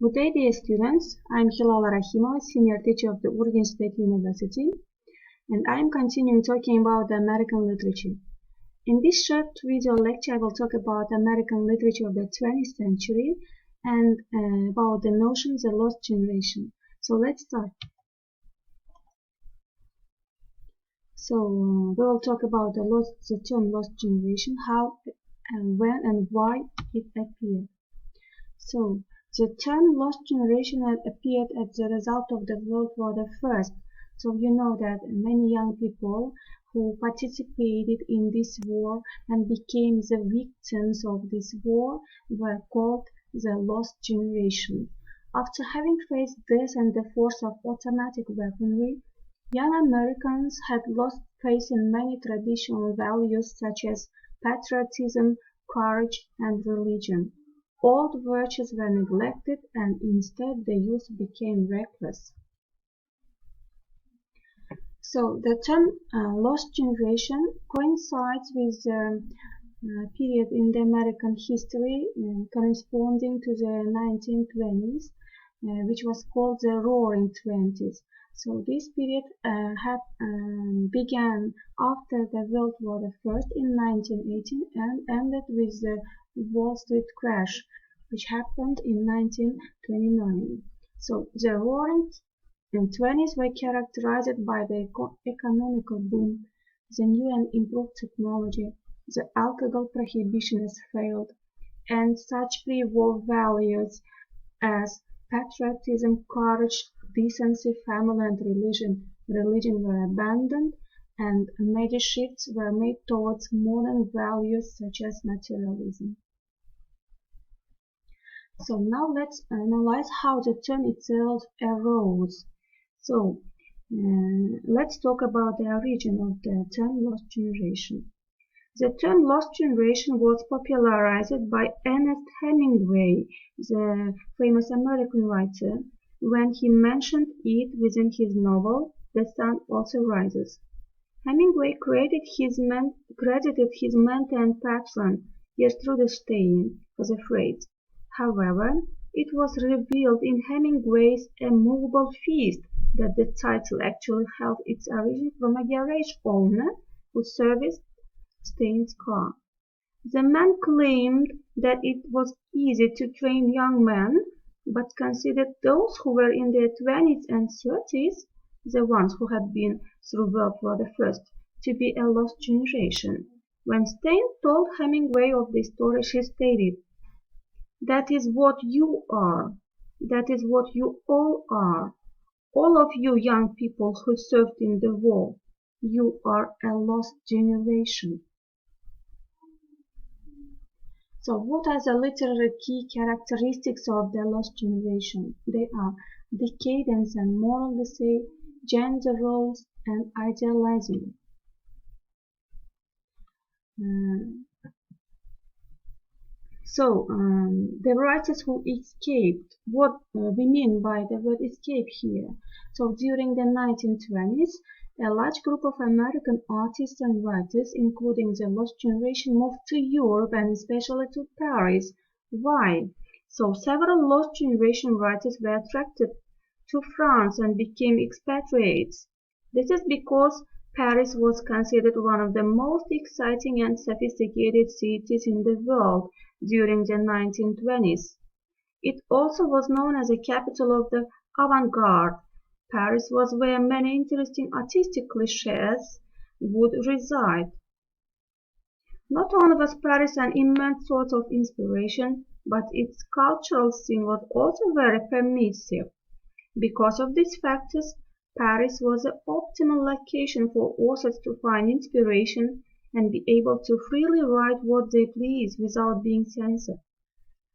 Good day, dear students. I'm Hilal Rahimova, senior teacher of the Oregon State University, and I'm continuing talking about the American literature. In this short video lecture, I will talk about American literature of the 20th century and about the notion the lost generation. So let's start. We will talk about the term lost generation, how and when and why it appeared. So the term lost generation had appeared as the result of the World War I. So you know that many young people who participated in this war and became the victims of this war were called the lost generation. After having faced death and the force of automatic weaponry, young Americans had lost faith in many traditional values such as patriotism, courage, and religion. Old virtues were neglected and instead the youth became reckless. So the term lost generation coincides with the period in the American history corresponding to the 1920s, which was called the Roaring Twenties. So this period began after the World War I in 1918 and ended with the Wall Street crash, which happened in 1929. So the Roaring Twenties were characterized by the economical boom, the new and improved technology, the alcohol prohibition has failed, and such pre-war values as patriotism, courage, decency, family, and religion were abandoned, and major shifts were made towards modern values such as materialism. So now let's analyze how the term itself arose. So let's talk about the origin of the term lost generation. The term lost generation was popularized by Ernest Hemingway, the famous American writer, when he mentioned it within his novel The Sun Also Rises. Hemingway credited his mentor and patron, Gertrude Stein, for the phrase. However, it was revealed in Hemingway's A Movable Feast that the title actually held its origin from a garage owner who serviced Stein's car. The man claimed that it was easy to train young men, but considered those who were in their 20s and 30s, the ones who had been through World War I, to be a lost generation. When Stein told Hemingway of the story, she stated, "That is what you are. That is what you all are. All of you young people who served in the war, you are a lost generation." So what are the literary key characteristics of the lost generation? They are decadence and moral decay, gender roles, and idealizing. The writers who escaped, what we mean by the word escape here. So during the 1920s, a large group of American artists and writers, including the lost generation, moved to Europe and especially to Paris. Why? So several lost generation writers were attracted to France and became expatriates. This is because Paris was considered one of the most exciting and sophisticated cities in the world during the 1920s. It also was known as the capital of the avant-garde. Paris was where many interesting artistic clichés would reside. Not only was Paris an immense source of inspiration, but its cultural scene was also very permissive. Because of these factors, Paris was the optimal location for authors to find inspiration and be able to freely write what they please without being censored.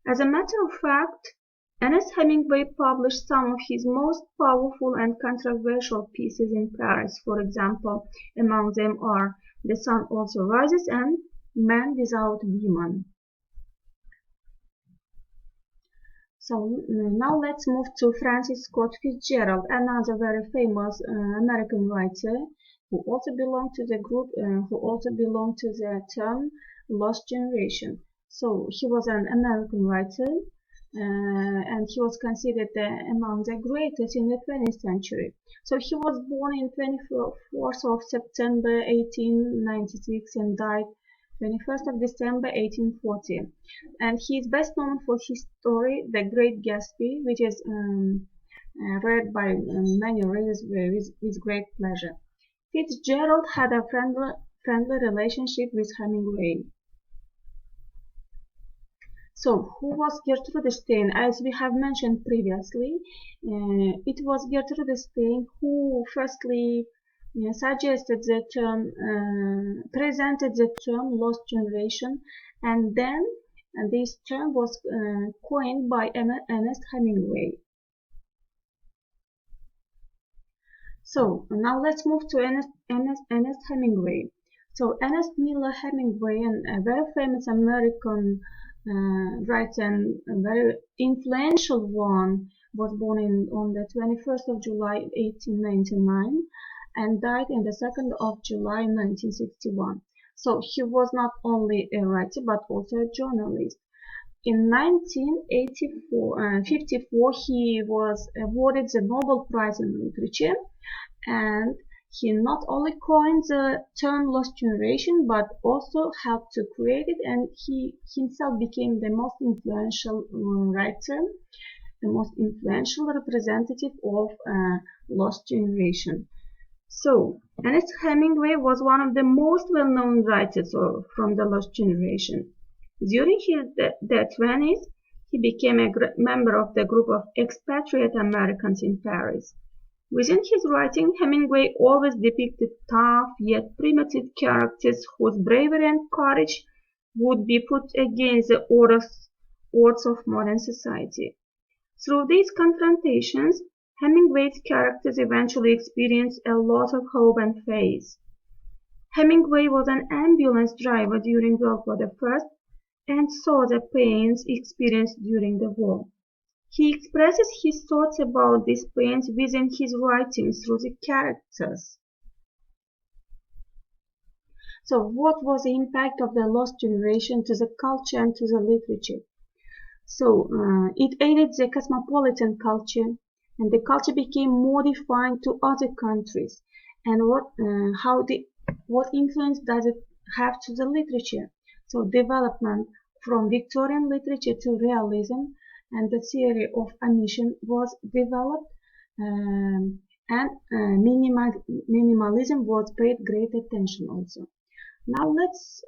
As a matter of fact, Ernest Hemingway published some of his most powerful and controversial pieces in Paris. For example, among them are The Sun Also Rises and Man Without Women. So now let's move to Francis Scott Fitzgerald, another very famous American writer who also belonged to the term lost generation. So he was an American writer, and he was considered among the greatest in the 20th century. So he was born in 24th of September 1896 and died 21st of December 1840. And he is best known for his story, The Great Gatsby, which is read by many readers with great pleasure. Fitzgerald had a friendly relationship with Hemingway. So, who was Gertrude Stein? As we have mentioned previously, it was Gertrude Stein who firstly suggested the term, presented the term lost generation, and then this term was coined by Ernest Hemingway. So now let's move to Ernest Hemingway. So Ernest Miller Hemingway, a very famous American writer and a very influential one, was born on the 21st of July 1899 and died on the 2nd of July 1961. So he was not only a writer but also a journalist. In 1954, he was awarded the Nobel Prize in Literature, and he not only coined the term lost generation but also helped to create it, and he himself became the most influential writer, the most influential representative of lost generation. So, Ernest Hemingway was one of the most well-known writers from the lost generation. During the 20s, he became a member of the group of expatriate Americans in Paris. Within his writing, Hemingway always depicted tough yet primitive characters whose bravery and courage would be put against the odds of modern society. Through these confrontations, Hemingway's characters eventually experienced a lot of hope and faith. Hemingway was an ambulance driver during World War I and saw the pains experienced during the war. He expresses his thoughts about these pains within his writings through the characters. So what was the impact of the lost generation to the culture and to the literature? So it aided the cosmopolitan culture, and the culture became more defined to other countries. And what influence does it have to the literature? So development from Victorian literature to realism, and the theory of omission was developed, and minimalism was paid great attention also. Now let's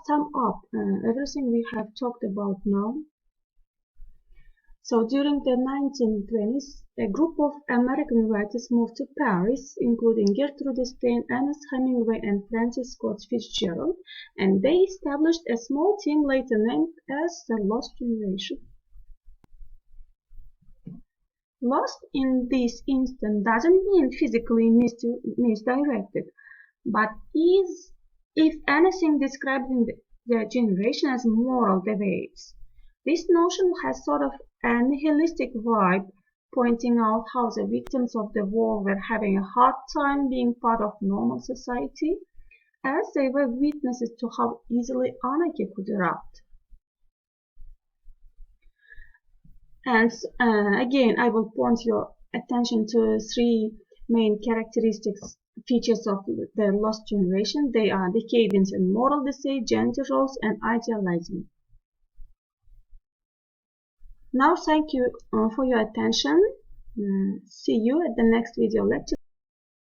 sum up everything we have talked about now. So during the 1920s, a group of American writers moved to Paris, including Gertrude Stein, Ernest Hemingway, and Francis Scott Fitzgerald, and they established a small team later named as the Lost Generation. Lost in this instant doesn't mean physically misdirected, but is, if anything, describing the generation as moral deviates. This notion has sort of a nihilistic vibe, pointing out how the victims of the war were having a hard time being part of normal society, as they were witnesses to how easily anarchy could erupt. And again, I will point your attention to three main characteristics, features of the lost generation. They are decadence and moral decay, gender roles, and idealizing. Now, thank you for your attention. See you at the next video lecture.